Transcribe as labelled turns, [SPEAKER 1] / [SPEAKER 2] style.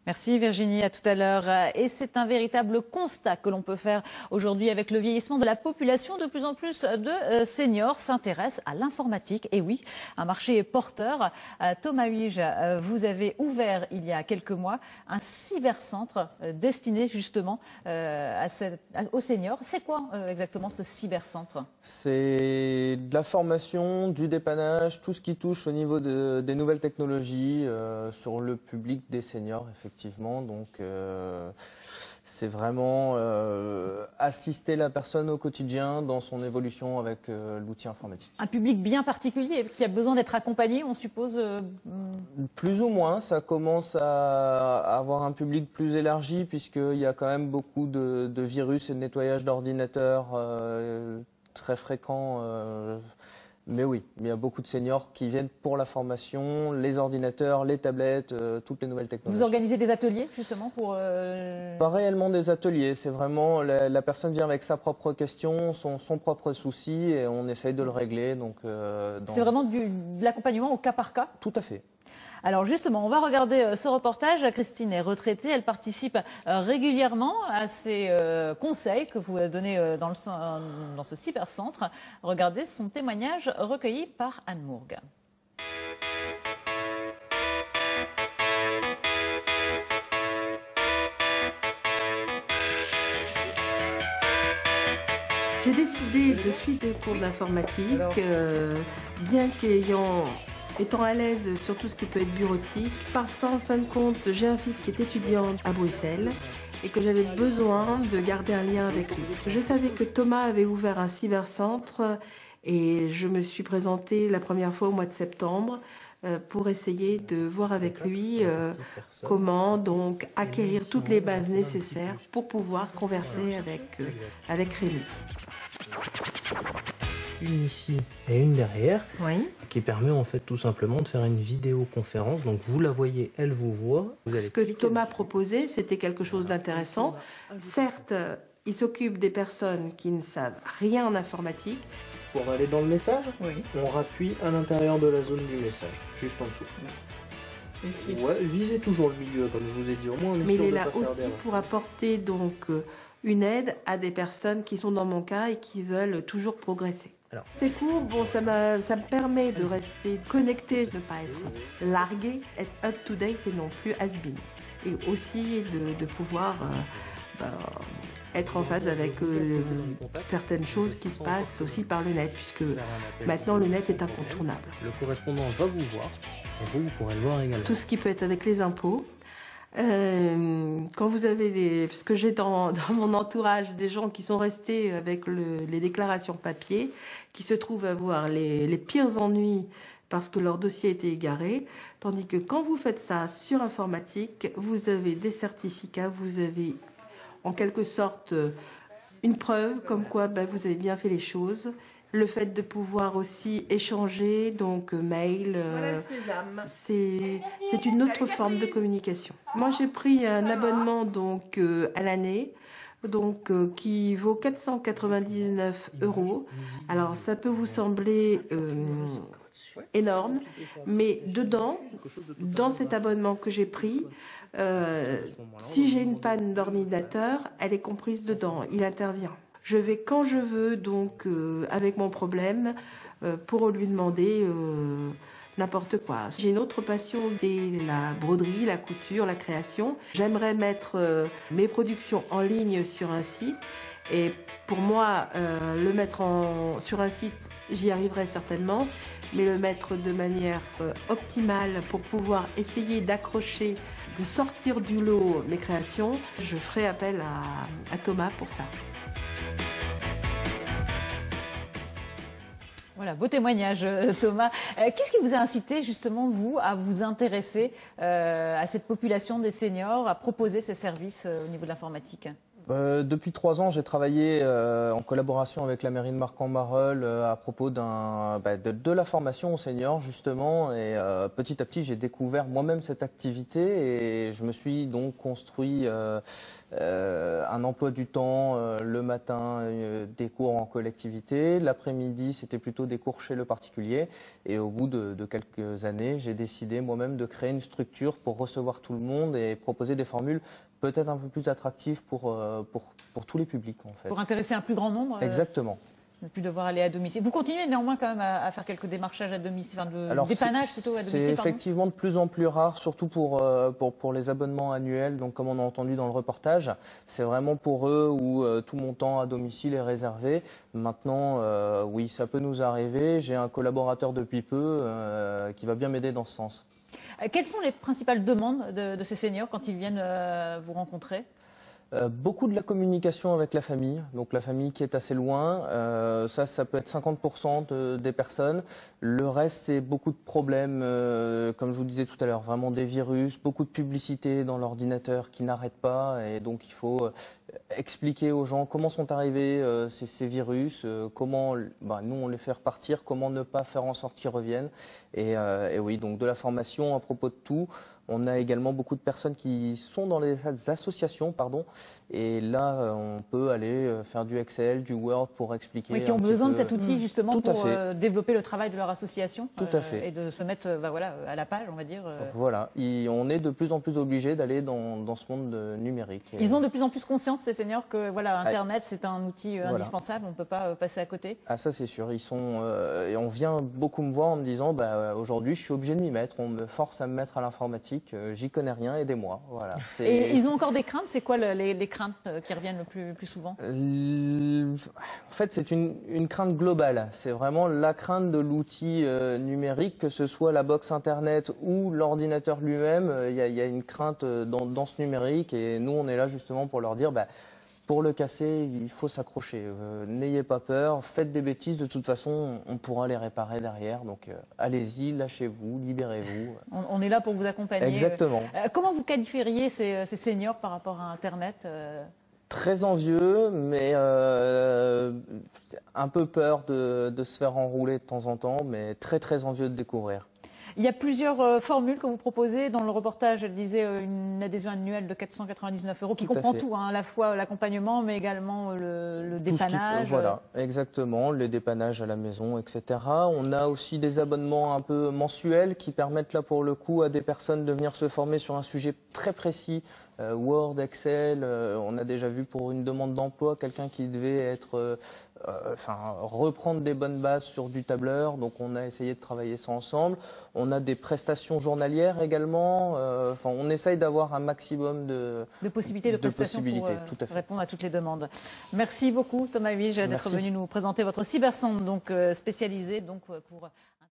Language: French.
[SPEAKER 1] Merci Virginie, à tout à l'heure. Et c'est un véritable constat que l'on peut faire aujourd'hui avec le vieillissement de la population. De plus en plus de seniors s'intéressent à l'informatique. Et oui, un marché porteur. Thomas Huige, vous avez ouvert il y a quelques mois un cybercentre destiné justement aux seniors. C'est quoi exactement ce cybercentre?
[SPEAKER 2] C'est de la formation, du dépannage, tout ce qui touche au niveau des nouvelles technologies sur le public des seniors, effectivement. Donc, c'est vraiment assister la personne au quotidien dans son évolution avec l'outil informatique.
[SPEAKER 1] Un public bien particulier qui a besoin d'être accompagné, on suppose
[SPEAKER 2] Plus ou moins, ça commence à avoir un public plus élargi puisqu'il y a quand même beaucoup de virus et de nettoyage d'ordinateurs très fréquents. Mais oui, il y a beaucoup de seniors qui viennent pour la formation, les ordinateurs, les tablettes, toutes les nouvelles technologies.
[SPEAKER 1] Vous organisez des ateliers justement pour...
[SPEAKER 2] Pas réellement des ateliers, c'est vraiment la personne vient avec sa propre question, son propre souci et on essaye de le régler.
[SPEAKER 1] C'est vraiment de l'accompagnement au cas par cas?
[SPEAKER 2] Tout à fait.
[SPEAKER 1] Alors justement, on va regarder ce reportage. Christine est retraitée, elle participe régulièrement à ces conseils que vous donnez dans ce cybercentre. Regardez son témoignage recueilli par Anne Mourgue.
[SPEAKER 3] J'ai décidé de suivre des cours d'informatique, bien étant à l'aise sur tout ce qui peut être bureautique, parce qu'en fin de compte, j'ai un fils qui est étudiant à Bruxelles et que j'avais besoin de garder un lien avec lui. Je savais que Thomas avait ouvert un cybercentre et je me suis présentée la première fois au mois de septembre pour essayer de voir avec lui comment donc acquérir toutes les bases nécessaires pour pouvoir converser avec Rémi.
[SPEAKER 4] Une ici et une derrière,
[SPEAKER 3] Oui.
[SPEAKER 4] qui permet en fait tout simplement de faire une vidéoconférence. Donc vous la voyez, elle vous voit.
[SPEAKER 3] Ce que Thomas proposait, c'était quelque chose d'intéressant. Certes, il s'occupe des personnes qui ne savent rien en informatique.
[SPEAKER 4] Pour aller dans le message,
[SPEAKER 1] Oui.
[SPEAKER 4] on rappuie à l'intérieur de la zone du message, juste en dessous.
[SPEAKER 1] Ici.
[SPEAKER 4] Ouais, visez toujours le milieu, comme je vous ai dit, au moins on est
[SPEAKER 3] Mais
[SPEAKER 4] sûr
[SPEAKER 3] il est
[SPEAKER 4] de
[SPEAKER 3] là
[SPEAKER 4] pas faire
[SPEAKER 3] aussi
[SPEAKER 4] d'erreur.
[SPEAKER 3] pour apporter donc une aide à des personnes qui sont dans mon cas et qui veulent toujours progresser.
[SPEAKER 4] Alors.
[SPEAKER 3] Ces cours, bon, ça me permet de rester connecté, de ne pas être largué, être up-to-date et non plus has-been. Et aussi de pouvoir être en phase avec certaines choses qui se passent aussi par le net, puisque maintenant le net est incontournable.
[SPEAKER 4] Le correspondant va vous voir et vous pourrez le voir également.
[SPEAKER 3] Tout ce qui peut être avec les impôts. Quand vous avez parce que j'ai dans mon entourage des gens qui sont restés avec les déclarations papier, qui se trouvent avoir les pires ennuis parce que leur dossier a été égaré, tandis que quand vous faites ça sur informatique, vous avez des certificats, vous avez en quelque sorte une preuve comme quoi vous avez bien fait les choses. Le fait de pouvoir aussi échanger, donc mail, c'est une autre forme de communication. Moi, j'ai pris un abonnement donc à l'année, donc qui vaut 499 €. Alors, ça peut vous sembler énorme, mais dedans, dans cet abonnement que j'ai pris, si j'ai une panne d'ordinateur, elle est comprise dedans, il intervient. Je vais quand je veux, donc avec mon problème, pour lui demander n'importe quoi. J'ai une autre passion, c'est la broderie, la couture, la création. J'aimerais mettre mes productions en ligne sur un site. Et pour moi, le mettre sur un site, j'y arriverai certainement. Mais le mettre de manière optimale pour pouvoir essayer d'accrocher, de sortir du lot mes créations, je ferai appel à Thomas pour ça.
[SPEAKER 1] Voilà, beau témoignage Thomas. Qu'est-ce qui vous a incité justement, vous, à vous intéresser à cette population des seniors, à proposer ces services au niveau de l'informatique?
[SPEAKER 2] Depuis 3 ans, j'ai travaillé en collaboration avec la mairie de Marcq-en-Barœul à propos de la formation aux seniors justement, et petit à petit j'ai découvert moi-même cette activité et je me suis donc construit un emploi du temps le matin, des cours en collectivité, l'après-midi c'était plutôt des cours chez le particulier, et au bout de quelques années j'ai décidé moi-même de créer une structure pour recevoir tout le monde et proposer des formules peut-être un peu plus attractif pour tous les publics en fait.
[SPEAKER 1] Pour intéresser un plus grand nombre.
[SPEAKER 2] Exactement.
[SPEAKER 1] Ne plus devoir aller à domicile. Vous continuez néanmoins quand même à faire quelques démarchages à domicile, enfin dépannage plutôt à domicile.
[SPEAKER 2] C'est effectivement de plus en plus rare, surtout pour les abonnements annuels. Donc comme on a entendu dans le reportage, c'est vraiment pour eux où tout mon temps à domicile est réservé. Maintenant, oui, ça peut nous arriver. J'ai un collaborateur depuis peu qui va bien m'aider dans ce sens.
[SPEAKER 1] Quelles sont les principales demandes de ces seniors quand ils viennent vous rencontrer ?
[SPEAKER 2] Beaucoup de la communication avec la famille, donc la famille qui est assez loin, ça peut être 50% des personnes. Le reste, c'est beaucoup de problèmes, comme je vous disais tout à l'heure, vraiment des virus, beaucoup de publicité dans l'ordinateur qui n'arrête pas, et donc il faut expliquer aux gens comment sont arrivés ces virus, comment nous on les fait repartir, comment ne pas faire en sorte qu'ils reviennent. Et oui, donc de la formation à propos de tout. On a également beaucoup de personnes qui sont dans les associations, et là on peut aller faire du Excel, du Word pour expliquer.
[SPEAKER 1] Oui, qui ont besoin de cet outil justement pour développer le travail de leur association.
[SPEAKER 2] Tout à fait.
[SPEAKER 1] Et de se mettre à la page, on va dire.
[SPEAKER 2] Voilà, on est de plus en plus obligé d'aller dans ce monde numérique.
[SPEAKER 1] Ils ont de plus en plus conscience, ces seniors, que Internet c'est un outil indispensable, on ne peut pas passer à côté. Ah,
[SPEAKER 2] ça c'est sûr, et on vient beaucoup me voir en me disant aujourd'hui je suis obligé de m'y mettre, on me force à me mettre à l'informatique. J'y connais rien, aidez-moi. Voilà,
[SPEAKER 1] et ils ont encore des craintes? C'est quoi les craintes qui reviennent le plus souvent?
[SPEAKER 2] En fait, c'est une crainte globale. C'est vraiment la crainte de l'outil numérique, que ce soit la box Internet ou l'ordinateur lui-même. Il y a une crainte dans ce numérique, et nous, on est là justement pour leur dire pour le casser, il faut s'accrocher. N'ayez pas peur, faites des bêtises, de toute façon, on pourra les réparer derrière. Donc allez-y, lâchez-vous, libérez-vous.
[SPEAKER 1] On est là pour vous accompagner.
[SPEAKER 2] Exactement.
[SPEAKER 1] Comment vous qualifieriez ces seniors par rapport à Internet?
[SPEAKER 2] Très envieux, mais un peu peur de se faire enrouler de temps en temps, mais très très envieux de découvrir.
[SPEAKER 1] Il y a plusieurs formules que vous proposez. Dans le reportage, elle disait une adhésion annuelle de 499 €, qui comprend tout, à la fois l'accompagnement, mais également le dépannage.
[SPEAKER 2] Voilà, exactement, les dépannages à la maison, etc. On a aussi des abonnements un peu mensuels qui permettent là pour le coup à des personnes de venir se former sur un sujet très précis. Word, Excel, on a déjà vu pour une demande d'emploi quelqu'un qui devait être, reprendre des bonnes bases sur du tableur, donc on a essayé de travailler ça ensemble. On a des prestations journalières également, on essaye d'avoir un maximum de possibilités de prestations pour
[SPEAKER 1] répondre à toutes les demandes. Merci beaucoup Thomas Huige d'être venu nous présenter votre cybercentre, donc spécialisé pour